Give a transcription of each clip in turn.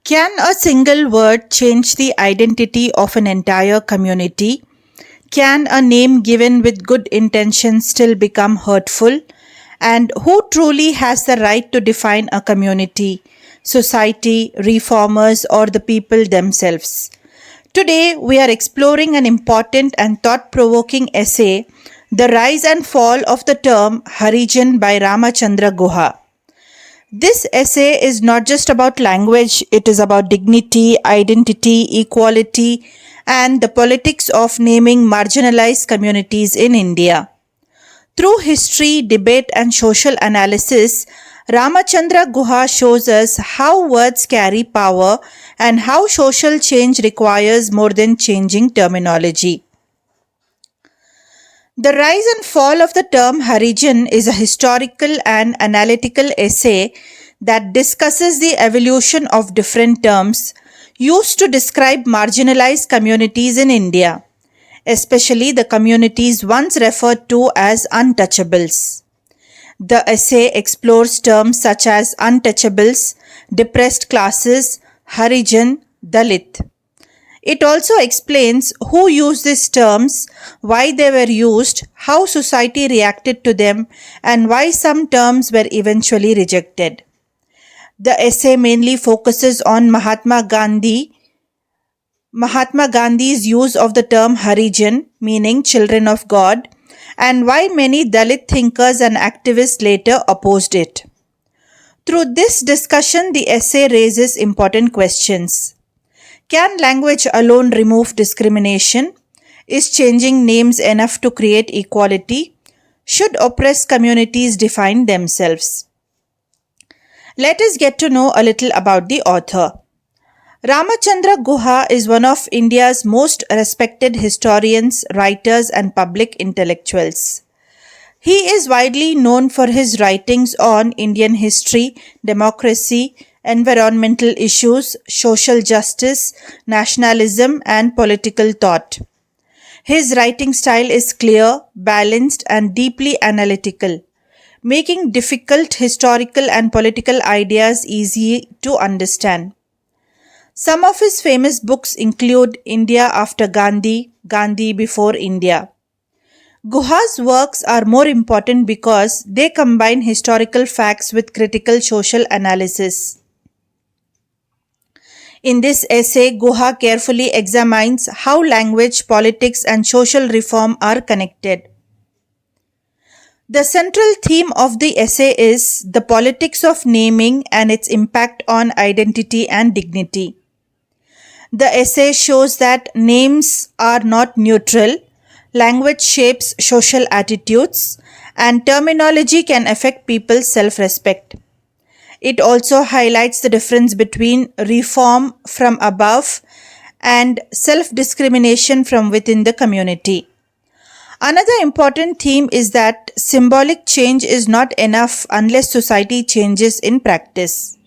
Can a single word change the identity of an entire community? Can a name given with good intention still become hurtful? And who truly has the right to define a community, society, reformers, or the people themselves? Today, we are exploring an important and thought provoking essay, The Rise and Fall of the Term Harijan by Ramachandra Guha. This essay is not just about language, it is about dignity, identity, equality, and the politics of naming marginalized communities in India. Through history, debate, and social analysis, Ramachandra Guha shows us how words carry power and how social change requires more than changing terminology. The Rise and Fall of the Term Harijan is a historical and analytical essay that discusses the evolution of different terms used to describe marginalized communities in India, especially the communities once referred to as untouchables. The essay explores terms such as untouchables, depressed classes, Harijan, Dalit. It also explains who used these terms, why they were used, how society reacted to them, and why some terms were eventually rejected. The essay mainly focuses on Mahatma Gandhi's use of the term Harijan, meaning children of God, and why many Dalit thinkers and activists later opposed it. Through this discussion, the essay raises important questions. Can language alone remove discrimination? Is changing names enough to create equality? Should oppressed communities define themselves? Let us get to know a little about the author. Ramachandra Guha is one of India's most respected historians, writers, and public intellectuals. He is widely known for his writings on Indian history, democracy, environmental issues, social justice, nationalism, and political thought. His writing style is clear, balanced, and deeply analytical, making difficult historical and political ideas easy to understand. Some of his famous books include India After Gandhi, Gandhi Before India. Guha's works are more important because they combine historical facts with critical social analysis. In this essay, Guha carefully examines how language, politics, and social reform are connected. The central theme of the essay is the politics of naming and its impact on identity and dignity. The essay shows that names are not neutral, language shapes social attitudes, and terminology can affect people's self-respect. It also highlights the difference between reform from above and self-discrimination from within the community. Another important theme is that symbolic change is not enough unless society changes in practice.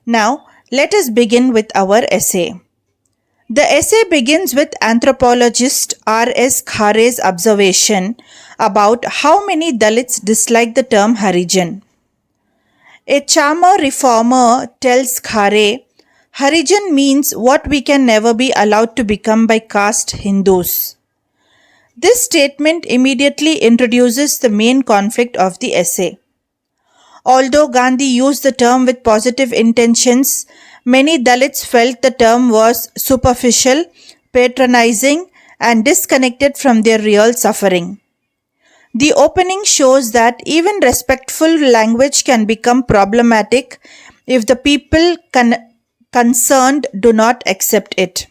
Now, let us begin with our essay. The essay begins with anthropologist R.S. Khare's observation about how many Dalits dislike the term Harijan. A charmer reformer tells Khare, Harijan means what we can never be allowed to become by caste Hindus. This statement immediately introduces the main conflict of the essay. Although Gandhi used the term with positive intentions, many Dalits felt the term was superficial, patronizing, and disconnected from their real suffering. The opening shows that even respectful language can become problematic if the people concerned do not accept it.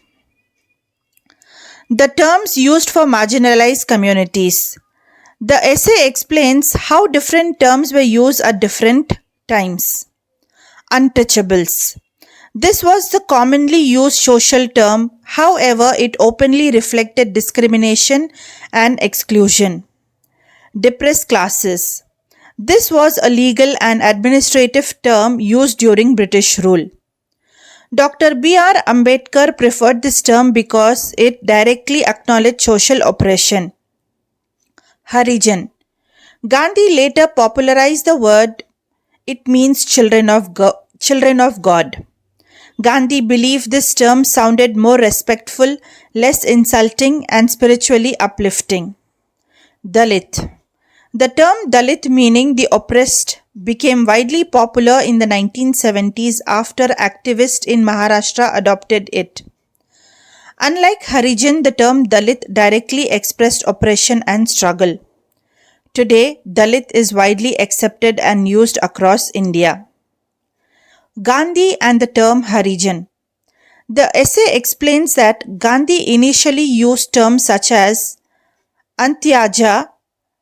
The terms used for marginalized communities. The essay explains how different terms were used at different times. Untouchables. This was the commonly used social term, however, it openly reflected discrimination and exclusion. Depressed classes. This was a legal and administrative term used during British rule. Dr. B.R. Ambedkar preferred this term because it directly acknowledged social oppression. Harijan. Gandhi later popularized the word. It means children of God. Gandhi believed this term sounded more respectful, less insulting, and spiritually uplifting. Dalit. The term Dalit, meaning the oppressed, became widely popular in the 1970s after activists in Maharashtra adopted it. Unlike Harijan, the term Dalit directly expressed oppression and struggle. Today, Dalit is widely accepted and used across India. Gandhi and the term Harijan. The essay explains that Gandhi initially used terms such as Antyaja,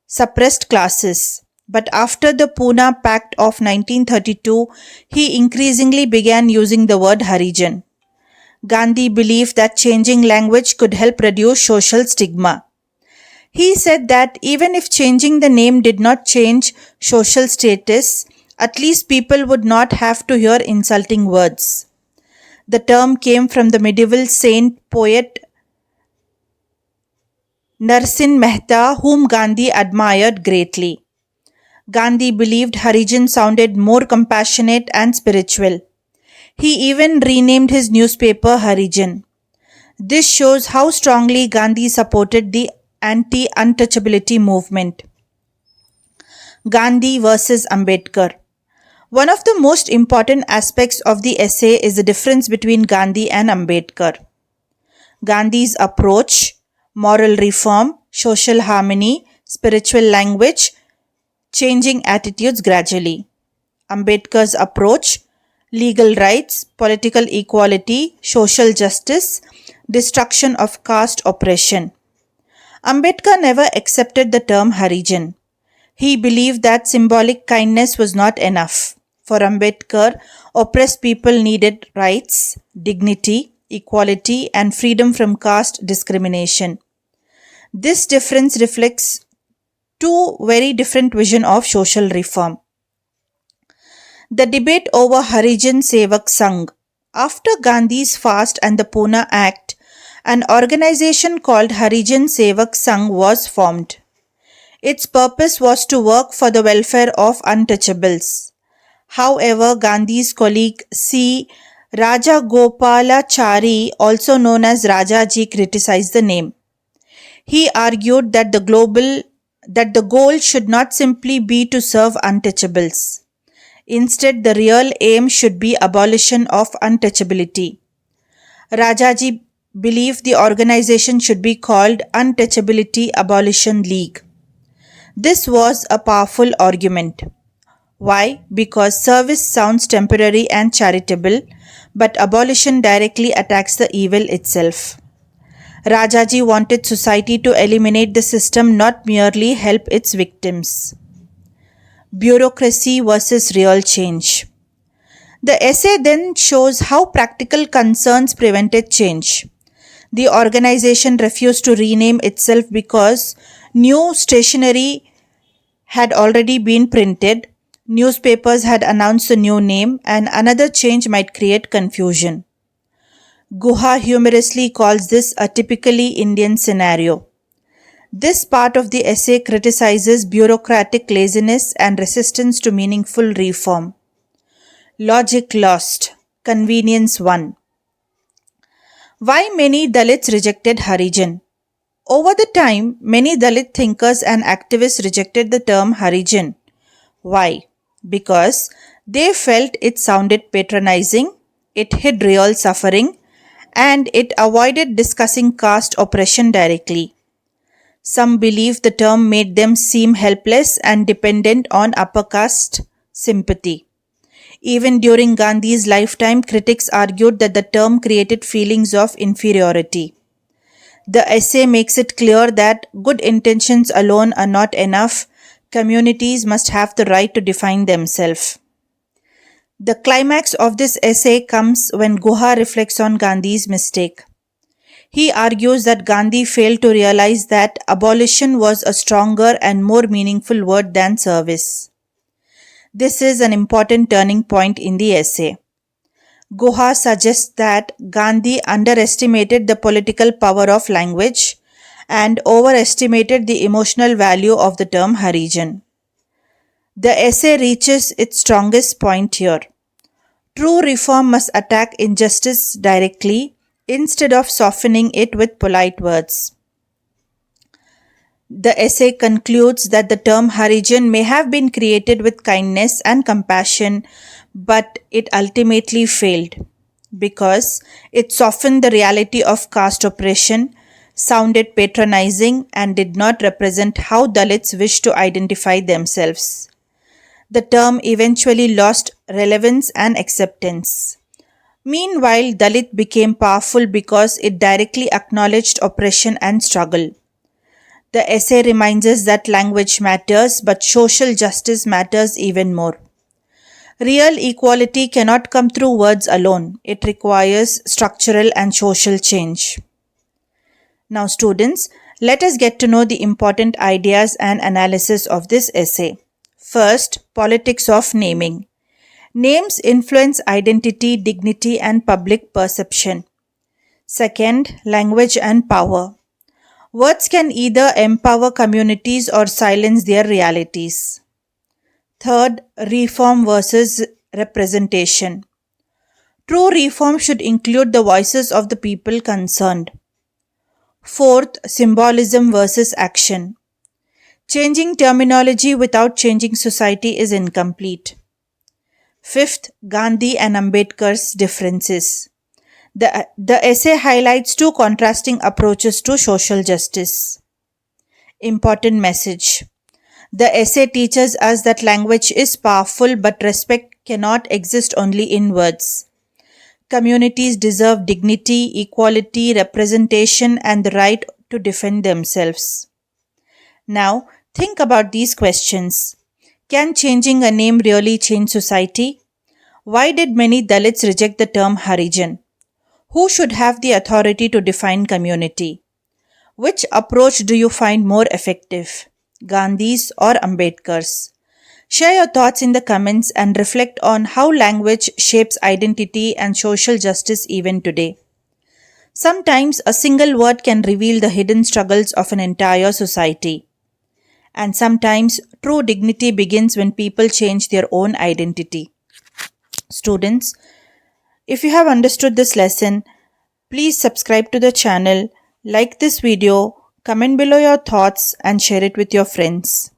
suppressed classes, but after the Pune Pact of 1932, he increasingly began using the word Harijan. Gandhi believed that changing language could help reduce social stigma. He said that even if changing the name did not change social status, at least people would not have to hear insulting words. The term came from the medieval saint poet Narsin Mehta, whom Gandhi admired greatly. Gandhi believed Harijan sounded more compassionate and spiritual. He even renamed his newspaper Harijan. This shows how strongly Gandhi supported the anti-untouchability movement. Gandhi versus Ambedkar. One of the most important aspects of the essay is the difference between Gandhi and Ambedkar. Gandhi's approach, moral reform, social harmony, spiritual language, changing attitudes gradually. Ambedkar's approach, legal rights, political equality, social justice, destruction of caste oppression. Ambedkar never accepted the term Harijan. He believed that symbolic kindness was not enough. For Ambedkar, oppressed people needed rights, dignity, equality, and freedom from caste discrimination. This difference reflects two very different visions of social reform. The debate over Harijan Sewak Sangh. After Gandhi's fast and the Pune Act, an organization called Harijan Sewak Sangh was formed. Its purpose was to work for the welfare of untouchables. However, Gandhi's colleague C. Rajagopalachari, also known as Rajaji, criticized the name. He argued that the goal should not simply be to serve untouchables. Instead, the real aim should be abolition of untouchability. Rajaji believed the organization should be called Untouchability Abolition League. This was a powerful argument. Why? Because service sounds temporary and charitable, but abolition directly attacks the evil itself. Rajaji wanted society to eliminate the system, not merely help its victims. Bureaucracy versus real change. The essay then shows how practical concerns prevented change. The organization refused to rename itself because new stationery had already been printed, newspapers had announced a new name, and another change might create confusion. Guha humorously calls this a typically Indian scenario. This part of the essay criticizes bureaucratic laziness and resistance to meaningful reform. Logic lost. Convenience won. Why many Dalits rejected Harijan? Over the time, many Dalit thinkers and activists rejected the term Harijan. Why? Because they felt it sounded patronizing, it hid real suffering, and it avoided discussing caste oppression directly. Some believed the term made them seem helpless and dependent on upper caste sympathy. Even during Gandhi's lifetime, critics argued that the term created feelings of inferiority. The essay makes it clear that good intentions alone are not enough. Communities must have the right to define themselves. The climax of this essay comes when Guha reflects on Gandhi's mistake. He argues that Gandhi failed to realize that abolition was a stronger and more meaningful word than service. This is an important turning point in the essay. Guha suggests that Gandhi underestimated the political power of language and overestimated the emotional value of the term Harijan. The essay reaches its strongest point here. True reform must attack injustice directly instead of softening it with polite words. The essay concludes that the term Harijan may have been created with kindness and compassion, but it ultimately failed because it softened the reality of caste oppression, sounded patronizing, and did not represent how Dalits wish to identify themselves. The term eventually lost relevance and acceptance. Meanwhile, Dalit became powerful because it directly acknowledged oppression and struggle. The essay reminds us that language matters, but social justice matters even more. Real equality cannot come through words alone. It requires structural and social change. Now, students, let us get to know the important ideas and analysis of this essay. First, politics of naming. Names influence identity, dignity, and public perception. Second, language and power. Words can either empower communities or silence their realities. Third, reform versus representation. True reform should include the voices of the people concerned. Fourth, symbolism versus action. Changing terminology without changing society is incomplete. Fifth, Gandhi and Ambedkar's differences. The essay highlights two contrasting approaches to social justice. Important message. The essay teaches us that language is powerful, but respect cannot exist only in words. Communities deserve dignity, equality, representation, and the right to defend themselves. Now, think about these questions. Can changing a name really change society? Why did many Dalits reject the term Harijan? Who should have the authority to define community? Which approach do you find more effective, Gandhi's or Ambedkar's? Share your thoughts in the comments and reflect on how language shapes identity and social justice even today. Sometimes a single word can reveal the hidden struggles of an entire society. And sometimes true dignity begins when people change their own identity. Students, if you have understood this lesson, please subscribe to the channel, like this video, comment below your thoughts and share it with your friends.